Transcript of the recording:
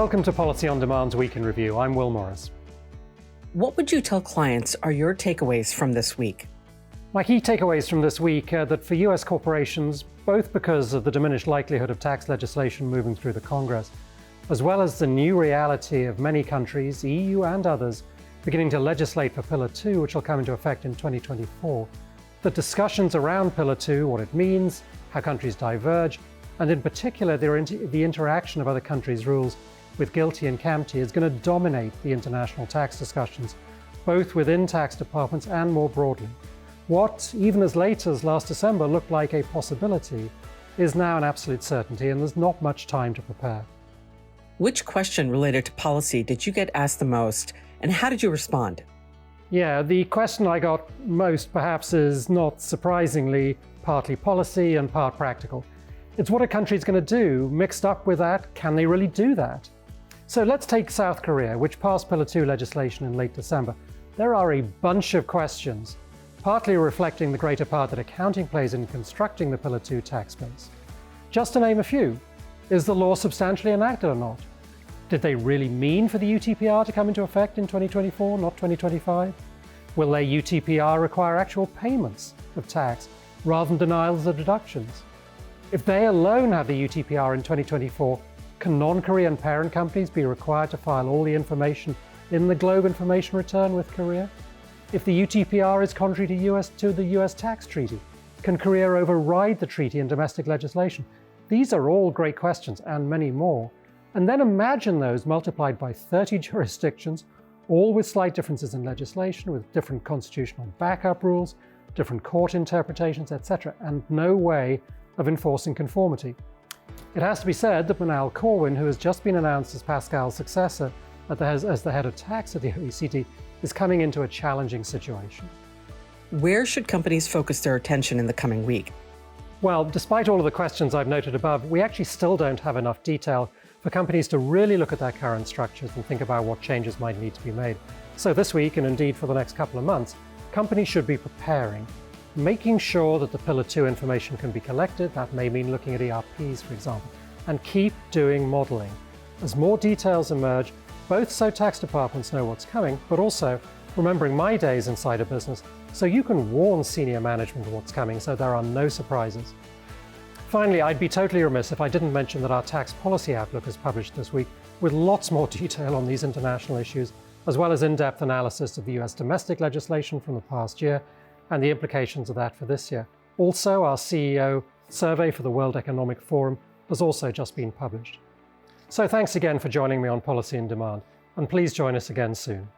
Welcome to Policy on Demand's Week in Review. I'm Will Morris. What would you tell clients are your takeaways from this week? My key takeaways from this week are that for US corporations, both because of the diminished likelihood of tax legislation moving through the Congress, as well as the new reality of many countries, EU and others, beginning to legislate for Pillar 2, which will come into effect in 2024, the discussions around Pillar 2, what it means, how countries diverge, and in particular the interaction of other countries' rules with GILTI and CAMT is going to dominate the international tax discussions, both within tax departments and more broadly. What, even as late as last December, looked like a possibility is now an absolute certainty, and there's not much time to prepare. Which question related to policy did you get asked the most, and how did you respond? Yeah, the question I got most perhaps is, not surprisingly, partly policy and part practical. It's what a country's going to do. Mixed up with that, can they really do that? So let's take South Korea, which passed Pillar 2 legislation in late December. There are a bunch of questions, partly reflecting the greater part that accounting plays in constructing the Pillar 2 tax base. Just to name a few, is the law substantially enacted or not? Did they really mean for the UTPR to come into effect in 2024, not 2025? Will their UTPR require actual payments of tax rather than denials of deductions? If they alone have the UTPR in 2024, can non-Korean parent companies be required to file all the information in the Globe Information Return with Korea? If the UTPR is contrary to the US tax treaty, can Korea override the treaty in domestic legislation? These are all great questions, and many more. And then imagine those multiplied by 30 jurisdictions, all with slight differences in legislation, with different constitutional backup rules, different court interpretations, etc., and no way of enforcing conformity. It has to be said that Manal Corwin, who has just been announced as Pascal's successor as the head of tax at the OECD, is coming into a challenging situation. Where should companies focus their attention in the coming week? Well, despite all of the questions I've noted above, we actually still don't have enough detail for companies to really look at their current structures and think about what changes might need to be made. So this week, and indeed for the next couple of months, companies should be preparing, making sure that the Pillar 2 information can be collected. That may mean looking at ERPs, for example, and keep doing modeling. As more details emerge, both so tax departments know what's coming, but also remembering my days inside a business, so you can warn senior management of what's coming so there are no surprises. Finally, I'd be totally remiss if I didn't mention that our Tax Policy Outlook is published this week with lots more detail on these international issues, as well as in-depth analysis of the US domestic legislation from the past year and the implications of that for this year. Also, our CEO survey for the World Economic Forum has also just been published. So thanks again for joining me on Policy on Demand, and please join us again soon.